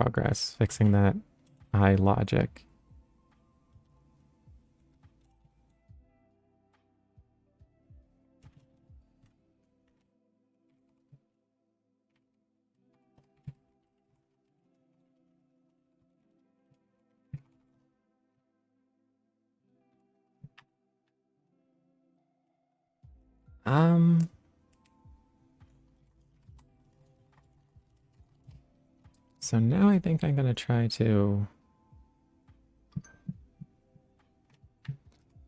progress fixing that high logic. So now I think I'm gonna try to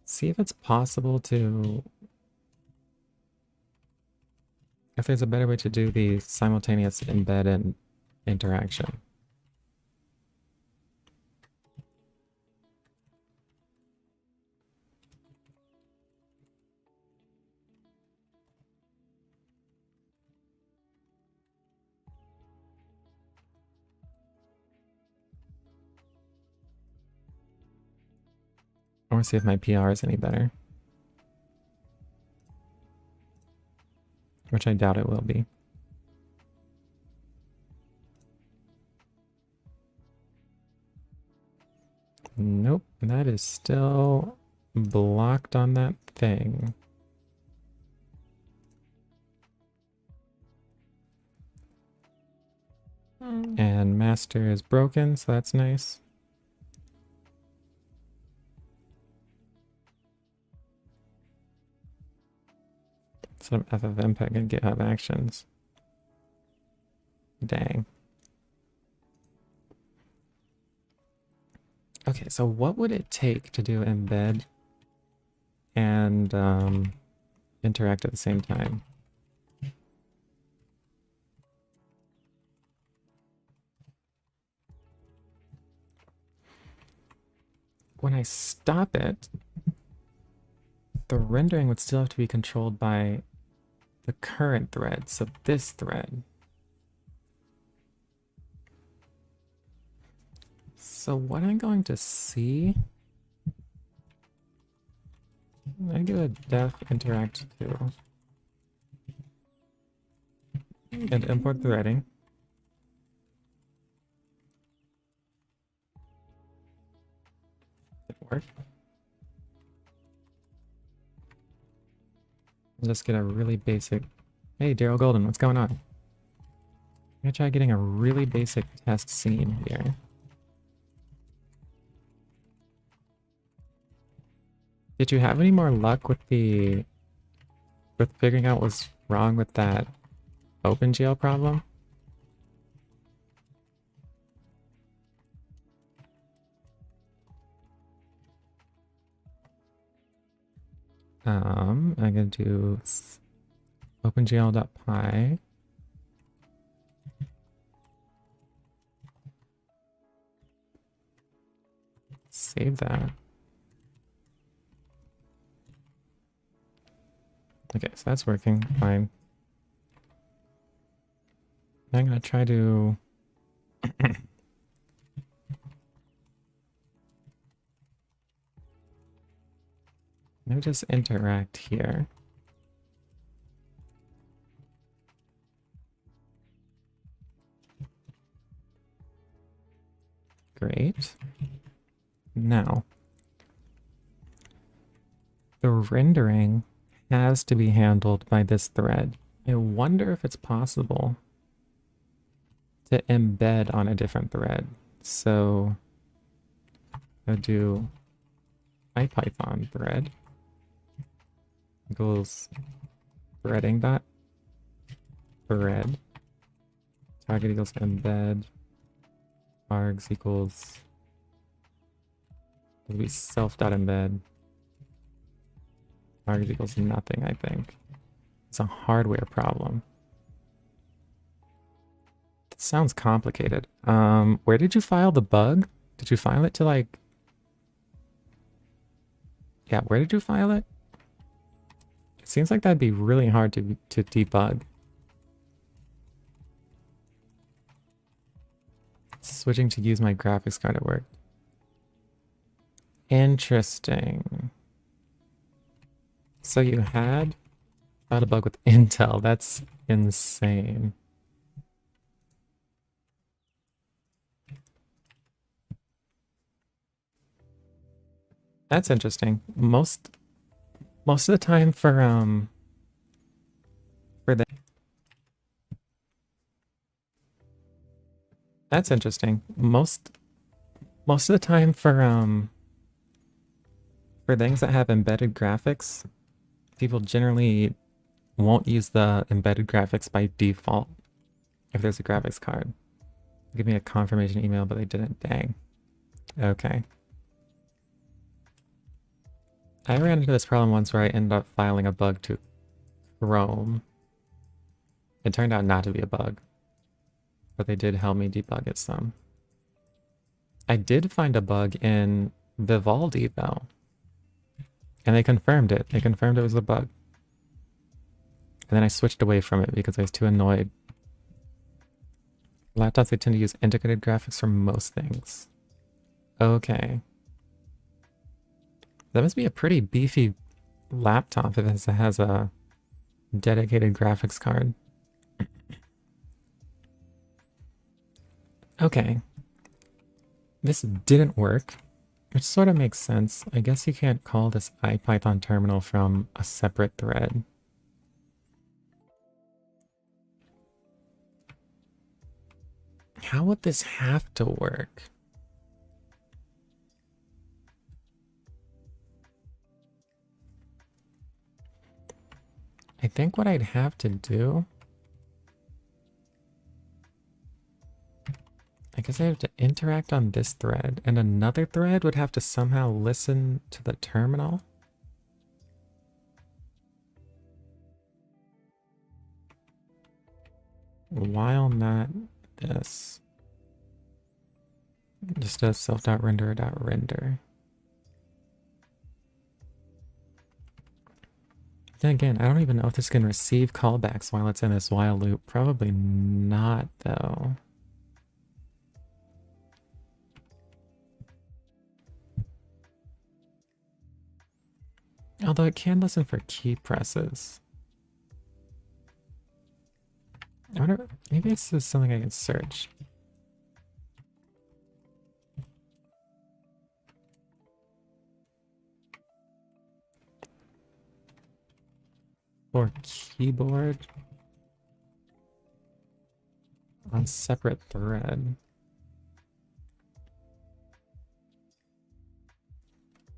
see if it's possible to, if there's a better way to do the simultaneous embed and interaction. Or see if my PR is any better. Which I doubt it will be. Nope, that is still blocked on that thing. And master is broken, so that's nice. Set up FFmpeg and GitHub Actions. Dang. Okay, so what would it take to do embed and interact at the same time? When I stop it, the rendering would still have to be controlled by the current thread, so this thread. So what I'm going to see, I do a def interact to and import threading. Didn't work. Just get a really basic, hey Daryl Golden, what's going on? I'm gonna try getting a really basic test scene here. Did you have any more luck with figuring out what's wrong with that OpenGL problem? I'm gonna do OpenGL.py. Save that. Okay, so that's working fine. I'm gonna try to let me just interact here. Great. Now, the rendering has to be handled by this thread. I wonder if it's possible to embed on a different thread. So I'll do IPython thread equals threading dot thread target equals embed args equals, it'll be self dot embed args equals nothing. I think it's a hardware problem. It sounds complicated. Where did you file the bug? Did you file it to like, yeah, where did you file it? It seems like that'd be really hard to debug. Switching to use my graphics card at work. Interesting. So you had found a bug with Intel. That's insane. That's interesting. Most of the time for the that's interesting. Most of the time for things that have embedded graphics, people generally won't use the embedded graphics by default if there's a graphics card. Give me a confirmation email, but they didn't. Dang. Okay. I ran into this problem once where I ended up filing a bug to Chrome. It turned out not to be a bug, but they did help me debug it some. I did find a bug in Vivaldi though, and they confirmed it. They confirmed it was a bug. And then I switched away from it because I was too annoyed. Laptops, they tend to use integrated graphics for most things. Okay. That must be a pretty beefy laptop if it has a dedicated graphics card. Okay. This didn't work, which sort of makes sense. I guess you can't call this IPython terminal from a separate thread. How would this have to work? I think what I'd have to do, I guess I have to interact on this thread, and another thread would have to somehow listen to the terminal. While not this. Just does self.render.render. Then again, I don't even know if this can receive callbacks while it's in this while loop. Probably not, though. Although it can listen for key presses. I wonder, maybe this is something I can search. For keyboard on separate thread.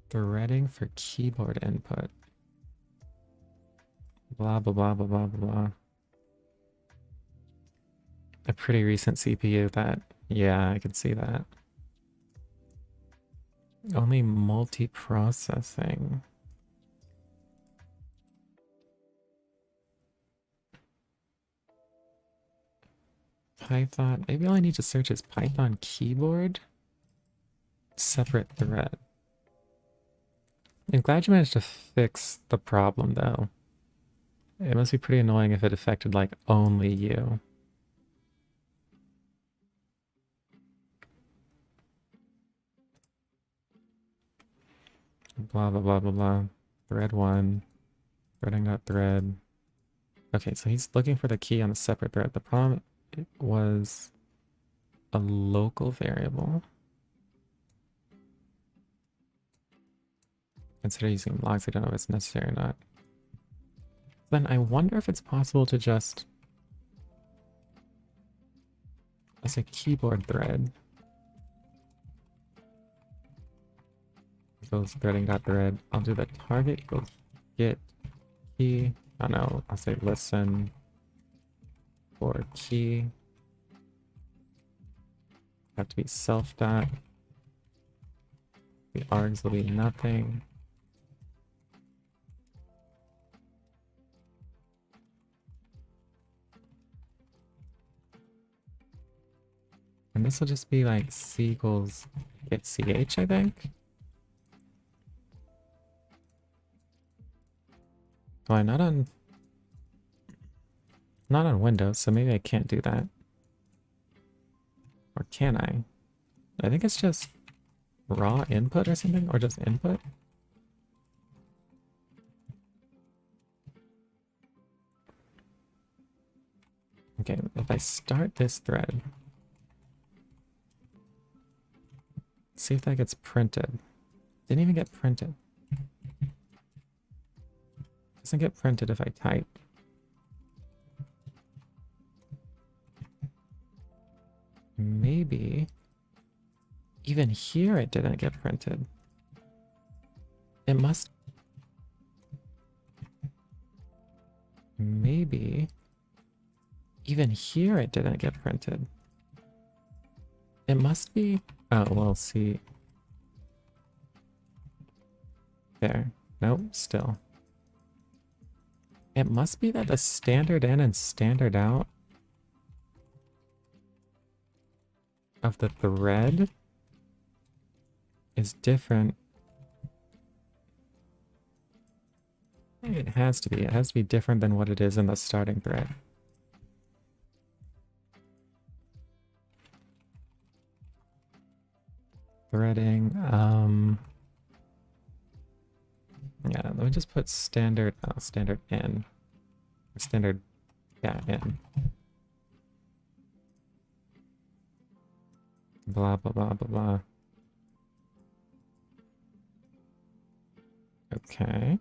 Threading for keyboard input. Blah, blah, blah, blah, blah, blah. A pretty recent CPU that, yeah, I can see that. Only multi-processing. Python, maybe all I need to search is Python keyboard. Separate thread. I'm glad you managed to fix the problem though. It must be pretty annoying if it affected like only you. Blah, blah, blah, blah, blah. Thread 1. Threading.thread. Okay, so he's looking for the key on the separate thread. The problem was a local variable. Consider using logs. I don't know if it's necessary or not. Then I wonder if it's possible to just, as a keyboard thread, equals threading.thread. I'll do the target equals get key. Oh no, I'll say listen for key. Have to be self dot. The args will be nothing. And this will just be like c equals get ch, I think. Well, I'm not on Windows, so maybe I can't do that. Or can I? I think it's just raw input or something, or just input. Okay, if I start this thread, see if that gets printed. Didn't even get printed. Doesn't get printed if I type. Maybe even here it didn't get printed. It must. Maybe even here it didn't get printed. It must be. Oh, well, see. There. Nope, still. It must be that the standard in and standard out of the thread is different. It has to be. It has to be different than what it is in the starting thread. Threading. Yeah, let me just put standard. Oh, standard in. Standard. Yeah, in. Blah, blah, blah, blah, blah. Okay.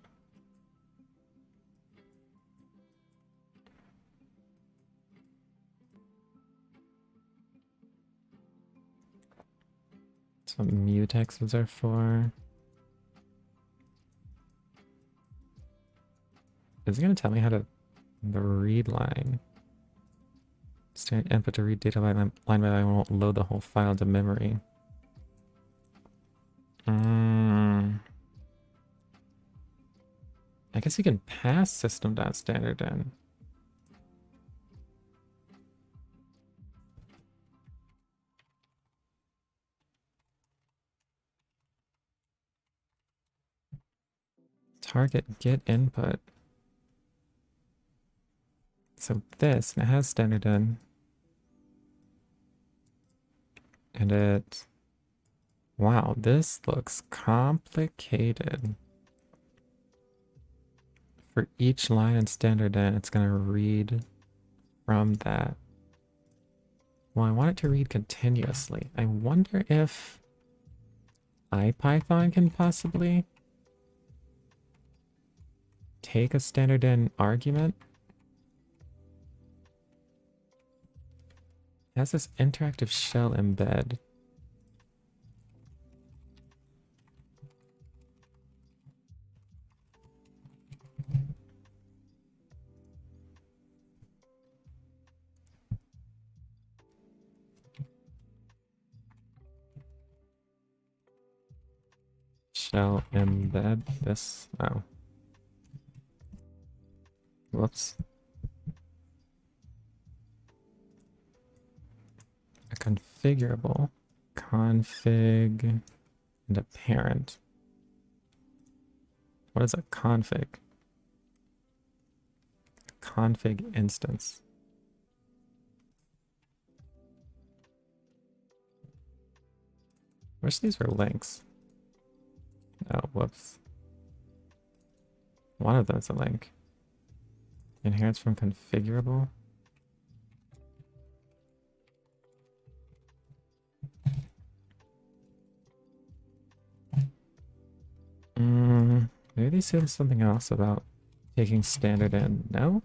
That's what mutexes are for. Is it going to tell me how to... The read line. Standard input to read data line by line won't load the whole file to memory. I guess you can pass system.standard in. Target get input. So this, it has standard in. And it... Wow, this looks complicated. For each line in standard in, it's going to read from that. Well, I want it to read continuously. I wonder if IPython can possibly take a standard in argument. It has this interactive shell embed. Shell embed this. Oh. Whoops. A configurable. Config and a parent. What is a config? A config instance. Wish these were links. Oh, whoops. One of them's a link. Inherits from configurable. Maybe they said something else about taking standard in. No?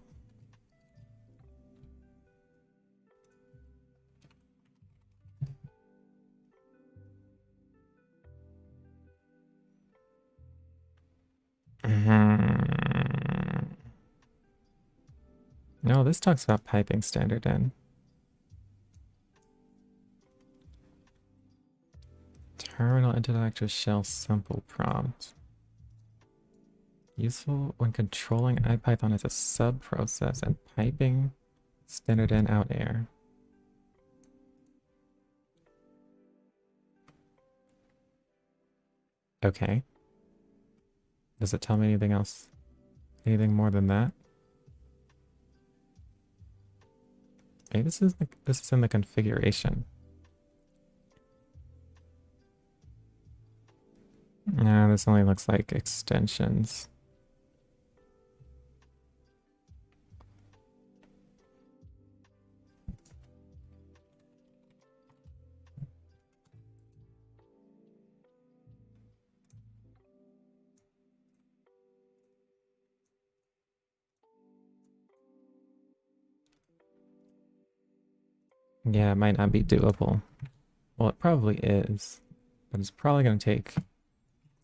No, this talks about piping standard in. Terminal interactive shell simple prompt. Useful when controlling IPython as a sub-process and piping standard in out air. Okay. Does it tell me anything else? Anything more than that? Okay, this is in the configuration. No, this only looks like extensions. Yeah, it might not be doable. Well, it probably is, but it's probably going to take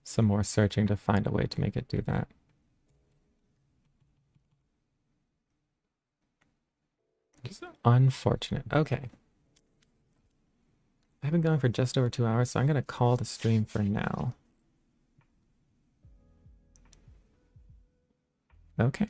some more searching to find a way to make it do that. Just unfortunate. Okay. I've been going for just over 2 hours, so I'm going to call the stream for now. Okay.